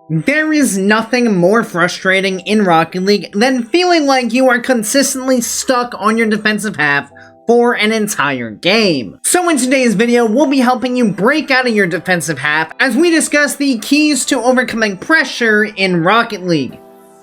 There is nothing more frustrating in Rocket League than feeling like you are consistently stuck on your defensive half for an entire game. So in today's video, we'll be helping you break out of your defensive half as we discuss the keys to overcoming pressure in Rocket League.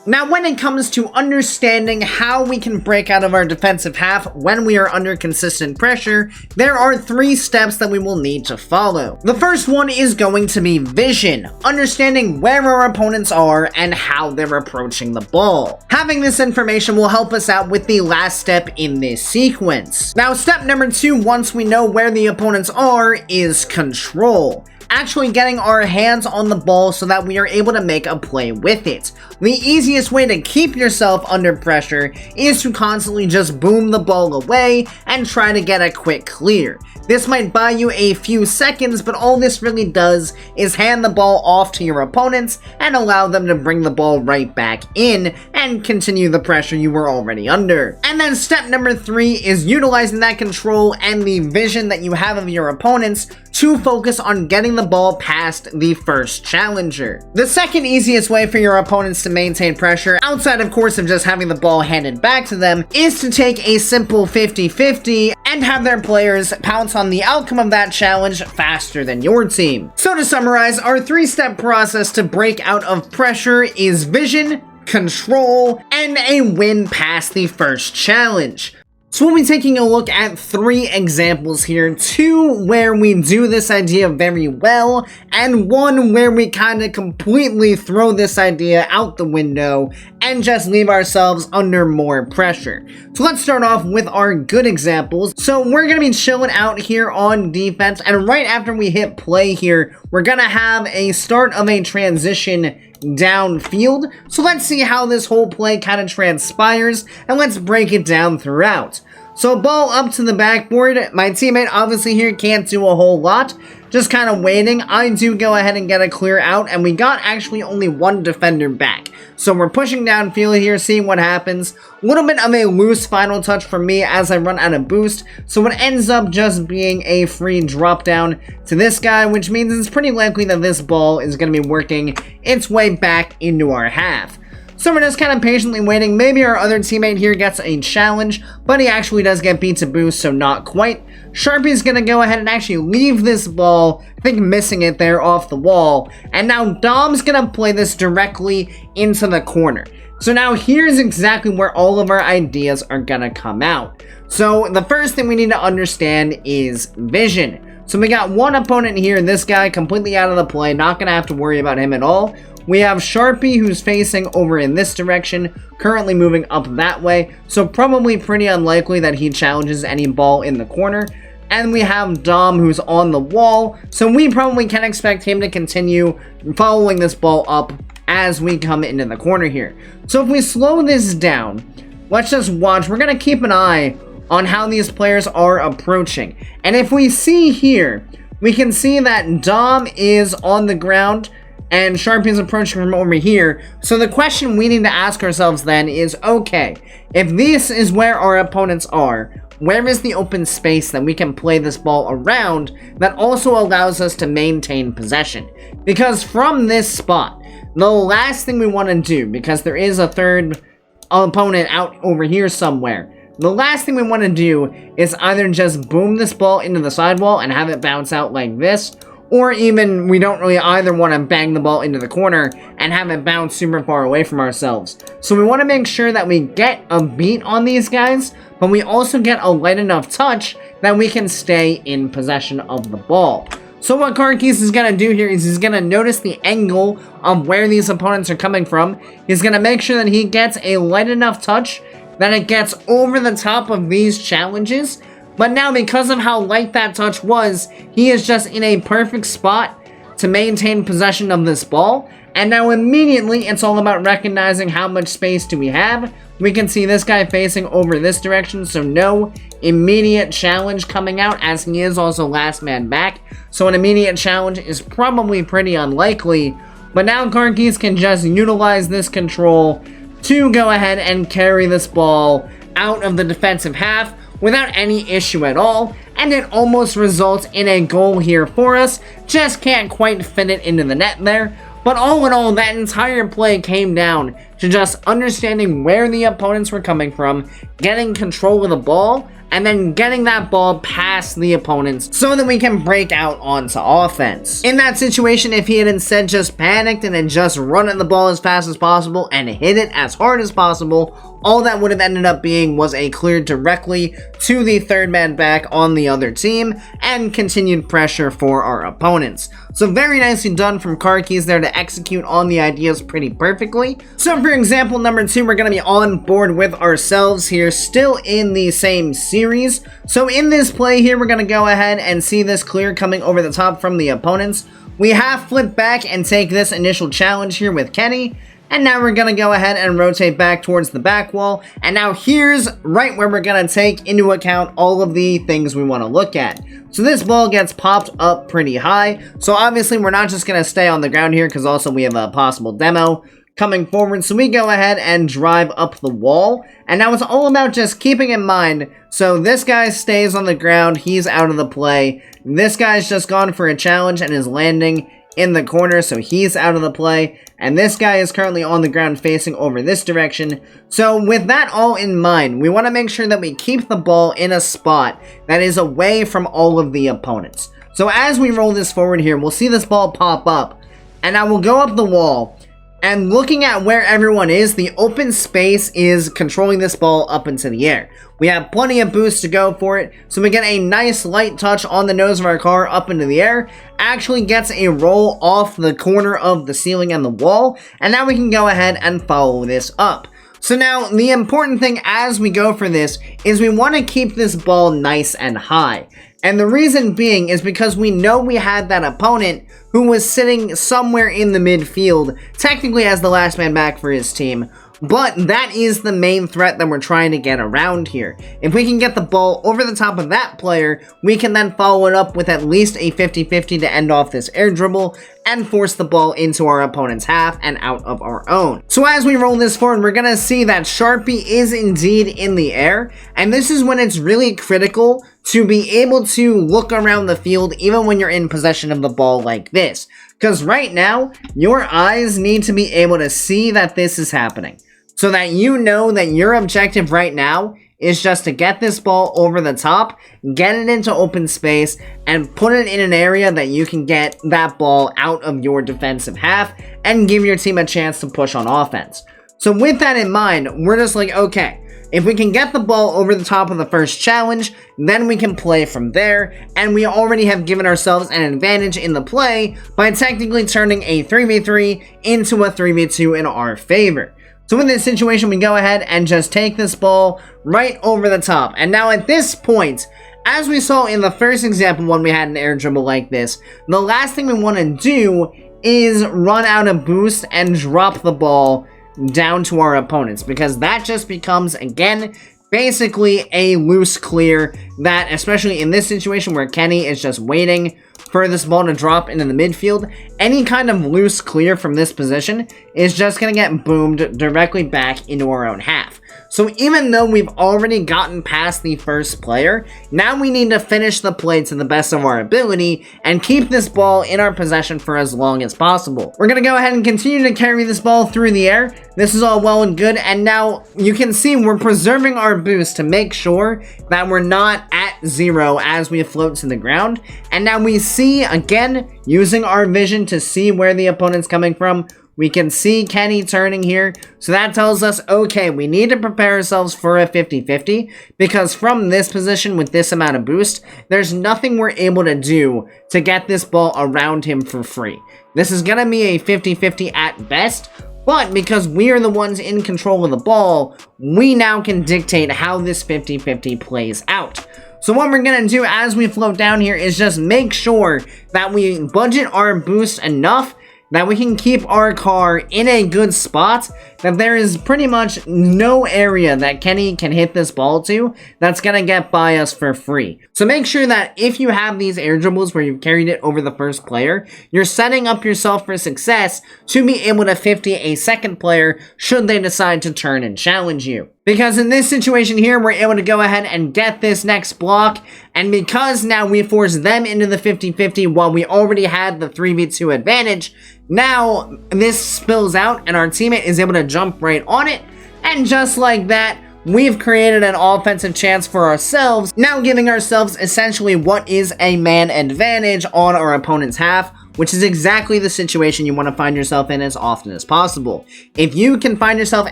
Now, when it comes to understanding how we can break out of our defensive half when we are under consistent pressure, there are 3 steps that we will need to follow. The first one is going to be vision, understanding where our opponents are and how they're approaching the ball. Having this information will help us out with the last step in this sequence. Now, step number 2, once we know where the opponents are, is control. Actually getting our hands on the ball so that we are able to make a play with it. The easiest way to keep yourself under pressure is to constantly just boom the ball away and try to get a quick clear. This might buy you a few seconds, but all this really does is hand the ball off to your opponents and allow them to bring the ball right back in and continue the pressure you were already under. And then step number 3 is utilizing that control and the vision that you have of your opponents to focus on getting the ball past the first challenger. The second easiest way for your opponents to maintain pressure, outside of course of just having the ball handed back to them, is to take a simple 50-50 and have their players pounce on the outcome of that challenge faster than your team. So to summarize, our 3-step process to break out of pressure is vision, control, and a win past the first challenge. So we'll be taking a look at 3 examples here, 2 where we do this idea very well, and 1 where we kind of completely throw this idea out the window and just leave ourselves under more pressure. So let's start off with our good examples. So we're going to be chilling out here on defense, and right after we hit play here, we're going to have a start of a transition downfield. So let's see how this whole play kind of transpires, and let's break it down throughout. So ball up to the backboard. My teammate obviously here can't do a whole lot, just kind of waiting. I do go ahead and get a clear out, and we got actually only 1 defender back. So we're pushing downfield here, seeing what happens. A little bit of a loose final touch for me as I run out of boost, so it ends up just being a free drop down to this guy, which means it's pretty likely that this ball is going to be working its way back into our half. So we're just kind of patiently waiting. Maybe our other teammate here gets a challenge, but he actually does get beat to boost, so not quite. Sharpie's going to go ahead and actually leave this ball, I think missing it there off the wall, and now Dom's going to play this directly into the corner. So now here's exactly where all of our ideas are going to come out. So the first thing we need to understand is vision. So we got 1 opponent here, this guy completely out of the play, not going to have to worry about him at all. We have Sharpie, who's facing over in this direction, currently moving up that way, so probably pretty unlikely that he challenges any ball in the corner. And we have Dom, who's on the wall, so we probably can expect him to continue following this ball up as we come into the corner here. So if we slow this down, let's just watch. We're going to keep an eye on how these players are approaching. And if we see here, we can see that Dom is on the ground, and Sharpie is approaching from over here. So the question we need to ask ourselves then is, okay, if this is where our opponents are, where is the open space that we can play this ball around that also allows us to maintain possession? Because from this spot, the last thing we want to do, because there is a third opponent out over here somewhere, the last thing we want to do is either just boom this ball into the sidewall and have it bounce out like this, or even we don't really either want to bang the ball into the corner and have it bounce super far away from ourselves. So we want to make sure that we get a beat on these guys, but we also get a light enough touch that we can stay in possession of the ball. So what Carkeys is going to do here is he's going to notice the angle of where these opponents are coming from. He's going to make sure that he gets a light enough touch that it gets over the top of these challenges. But now, because of how light that touch was, he is just in a perfect spot to maintain possession of this ball. And now immediately, it's all about recognizing how much space do we have. We can see this guy facing over this direction, so no immediate challenge coming out, as he is also last man back. So an immediate challenge is probably pretty unlikely. But now Carkeys can just utilize this control to go ahead and carry this ball out of the defensive half without any issue at all, and it almost results in a goal here for us. Just can't quite fit it into the net there. But all in all, that entire play came down to just understanding where the opponents were coming from, getting control of the ball, and then getting that ball past the opponents so that we can break out onto offense. In that situation, if he had instead just panicked and then just run at the ball as fast as possible and hit it as hard as possible, all that would have ended up being was a clear directly to the third man back on the other team and continued pressure for our opponents. So very nicely done from Karkis there to execute on the ideas pretty perfectly. So for example number 2, we're going to be on board with ourselves here, still in the same series. So in this play here, we're going to go ahead and see this clear coming over the top from the opponents. We have flipped back and take this initial challenge here with Kenny. And now we're going to go ahead and rotate back towards the back wall. And now here's right where we're going to take into account all of the things we want to look at. So this ball gets popped up pretty high. So obviously we're not just going to stay on the ground here because also we have a possible demo coming forward. So we go ahead and drive up the wall. And now it's all about just keeping in mind. So this guy stays on the ground. He's out of the play. This guy's just gone for a challenge and is landing in the corner, so he's out of the play, and this guy is currently on the ground facing over this direction. So with that all in mind, we want to make sure that we keep the ball in a spot that is away from all of the opponents. So as we roll this forward here, we'll see this ball pop up, and I will go up the wall, and looking at where everyone is, the open space is controlling this ball up into the air. We have plenty of boost to go for it, so we get a nice light touch on the nose of our car up into the air. Actually gets a roll off the corner of the ceiling and the wall, and now we can go ahead and follow this up. So now, the important thing as we go for this is we want to keep this ball nice and high. And the reason being is because we know we had that opponent who was sitting somewhere in the midfield, technically as the last man back for his team, but that is the main threat that we're trying to get around here. If we can get the ball over the top of that player, we can then follow it up with at least a 50-50 to end off this air dribble and force the ball into our opponent's half and out of our own. So as we roll this forward, we're going to see that Sharpie is indeed in the air, and this is when it's really critical to be able to look around the field even when you're in possession of the ball like this. Because right now, your eyes need to be able to see that this is happening. So that you know that your objective right now is just to get this ball over the top, get it into open space, and put it in an area that you can get that ball out of your defensive half and give your team a chance to push on offense. So with that in mind, we're just like, okay, if we can get the ball over the top of the first challenge, then we can play from there, and we already have given ourselves an advantage in the play by technically turning a 3v3 into a 3v2 in our favor. So in this situation, we go ahead and just take this ball right over the top. And now at this point, as we saw in the first example when we had an air dribble like this, the last thing we want to do is run out of boost and drop the ball down to our opponents, because that just becomes, again, basically a loose clear that, especially in this situation where Kenny is just waiting for this ball to drop into the midfield, any kind of loose clear from this position is just going to get boomed directly back into our own half. So even though we've already gotten past the first player, now we need to finish the play to the best of our ability and keep this ball in our possession for as long as possible. We're going to go ahead and continue to carry this ball through the air. This is all well and good, and now you can see we're preserving our boost to make sure that we're not at zero as we float to the ground. And now we see, again, using our vision to see where the opponent's coming from, we can see Kenny turning here, so that tells us, okay, we need to prepare ourselves for a 50-50, because from this position with this amount of boost, there's nothing we're able to do to get this ball around him for free. This is going to be a 50-50 at best, but because we are the ones in control of the ball, we now can dictate how this 50-50 plays out. So what we're going to do as we float down here is just make sure that we budget our boost enough that we can keep our car in a good spot, that there is pretty much no area that Kenny can hit this ball to that's gonna get by us for free. So make sure that if you have these air dribbles where you've carried it over the first player, you're setting up yourself for success to be able to 50 a second player should they decide to turn and challenge you. Because in this situation here, we're able to go ahead and get this next block, and because now we force them into the 50-50 while we already had the 3v2 advantage, Now, this spills out and our teammate is able to jump right on it, and just like that, we've created an offensive chance for ourselves, now giving ourselves essentially what is a man advantage on our opponent's half, which is exactly the situation you want to find yourself in as often as possible. If you can find yourself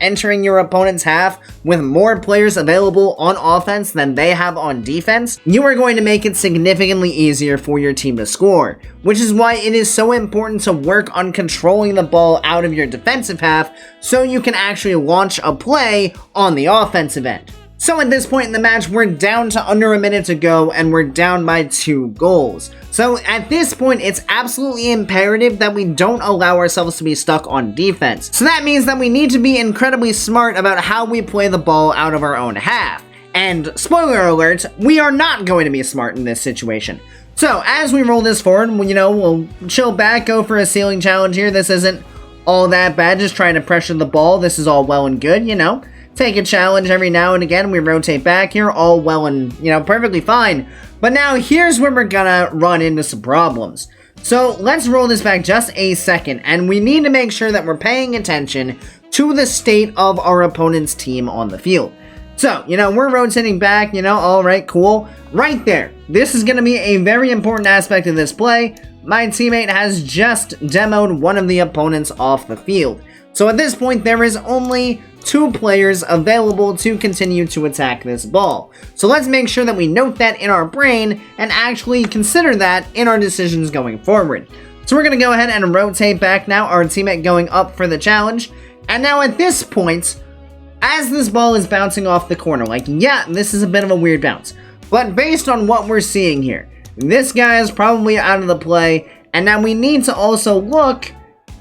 entering your opponent's half with more players available on offense than they have on defense, you are going to make it significantly easier for your team to score, which is why it is so important to work on controlling the ball out of your defensive half so you can actually launch a play on the offensive end. So at this point in the match, we're down to under a minute to go, and we're down by 2 goals. So at this point, it's absolutely imperative that we don't allow ourselves to be stuck on defense. So that means that we need to be incredibly smart about how we play the ball out of our own half. And spoiler alert, we are not going to be smart in this situation. So as we roll this forward, we'll chill back, go for a ceiling challenge here. This isn't all that bad, just trying to pressure the ball. This is all well and good, Take a challenge every now and again. We rotate back here, all well and, perfectly fine. But now here's where we're gonna run into some problems. So let's roll this back just a second, and we need to make sure that we're paying attention to the state of our opponent's team on the field. So, we're rotating back, all right, cool. Right there. This is gonna be a very important aspect of this play. My teammate has just demoed one of the opponents off the field. So at this point, there is only 2 players available to continue to attack this ball. So let's make sure that we note that in our brain and actually consider that in our decisions going forward. So we're going to go ahead and rotate back now, our teammate going up for the challenge. And now at this point, as this ball is bouncing off the corner, this is a bit of a weird bounce. But based on what we're seeing here, this guy is probably out of the play. And now we need to also look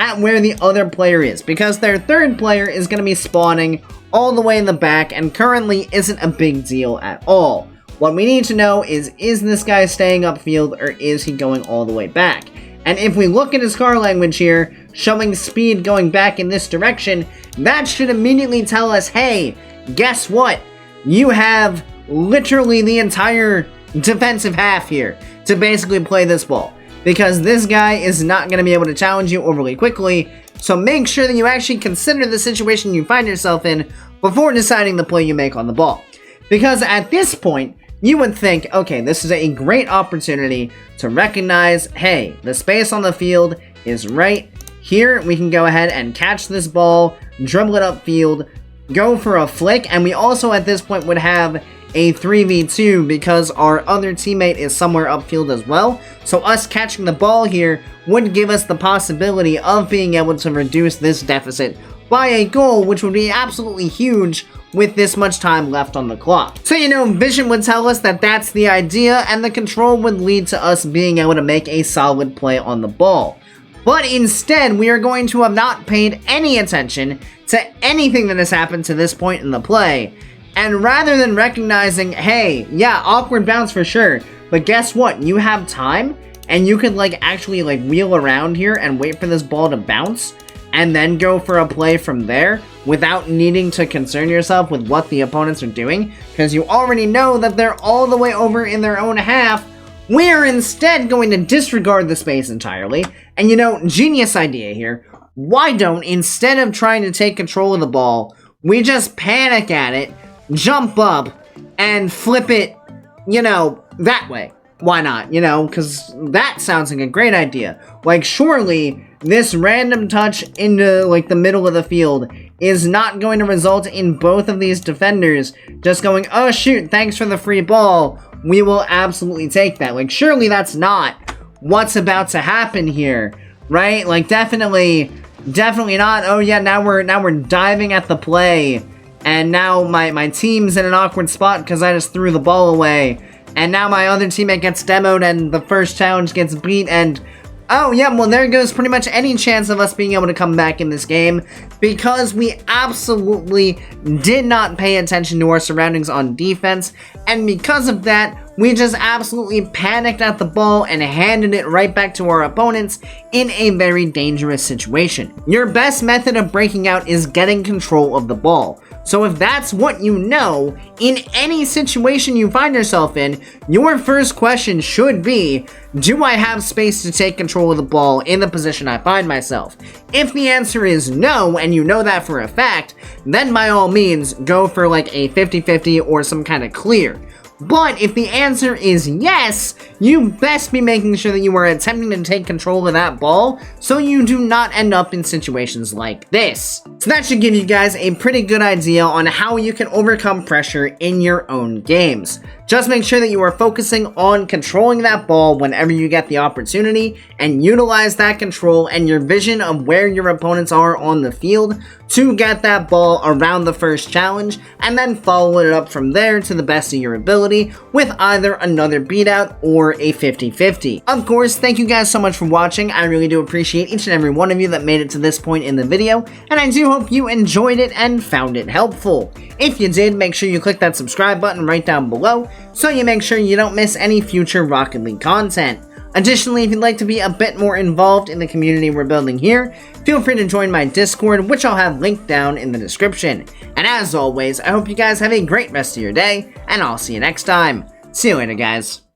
at where the other player is, because their third player is going to be spawning all the way in the back and currently isn't a big deal at all. What we need to know is this guy staying upfield or is he going all the way back? And if we look at his car language here, showing speed going back in this direction, that should immediately tell us, hey, guess what? You have literally the entire defensive half here to basically play this ball. Because this guy is not going to be able to challenge you overly quickly, so make sure that you actually consider the situation you find yourself in before deciding the play you make on the ball. Because at this point, you would think, okay, this is a great opportunity to recognize, hey, the space on the field is right here. We can go ahead and catch this ball, dribble it upfield, go for a flick, and we also at this point would have a 3v2 because our other teammate is somewhere upfield as well. So us catching the ball here would give us the possibility of being able to reduce this deficit by a goal, which would be absolutely huge with this much time left on the clock. So, vision would tell us that that's the idea, and the control would lead to us being able to make a solid play on the ball. But instead, we are going to have not paid any attention to anything that has happened to this point in the play. And rather than recognizing, hey, yeah, awkward bounce for sure, but guess what? You have time, and you could, actually, wheel around here and wait for this ball to bounce, and then go for a play from there without needing to concern yourself with what the opponents are doing, because you already know that they're all the way over in their own half. We're instead going to disregard the space entirely, and genius idea here. Why don't, instead of trying to take control of the ball, we just panic at it, jump up, and flip it, that way. Why not? Because that sounds like a great idea. Surely, this random touch into, the middle of the field is not going to result in both of these defenders just going, oh shoot, thanks for the free ball, we will absolutely take that. Surely that's not what's about to happen here, right? Definitely not. Oh yeah, now we're diving at the play. And now my team's in an awkward spot because I just threw the ball away. And now my other teammate gets demoed and the first challenge gets beat and... oh yeah, well there goes pretty much any chance of us being able to come back in this game. Because we absolutely did not pay attention to our surroundings on defense. And because of that, we just absolutely panicked at the ball and handed it right back to our opponents in a very dangerous situation. Your best method of breaking out is getting control of the ball. So if that's what you know, in any situation you find yourself in, your first question should be, do I have space to take control of the ball in the position I find myself? If the answer is no, and you know that for a fact, then by all means, go for like a 50-50 or some kind of clear. But if the answer is yes, you best be making sure that you are attempting to take control of that ball so you do not end up in situations like this. So that should give you guys a pretty good idea on how you can overcome pressure in your own games. Just make sure that you are focusing on controlling that ball whenever you get the opportunity, and utilize that control and your vision of where your opponents are on the field to get that ball around the first challenge, and then follow it up from there to the best of your ability with either another beatout or a 50-50. Of course, thank you guys so much for watching. I really do appreciate each and every one of you that made it to this point in the video, and I do hope you enjoyed it and found it helpful. If you did, make sure you click that subscribe button right down below so you make sure you don't miss any future Rocket League content. Additionally, if you'd like to be a bit more involved in the community we're building here, feel free to join my Discord, which I'll have linked down in the description. And as always, I hope you guys have a great rest of your day, and I'll see you next time. See you later, guys.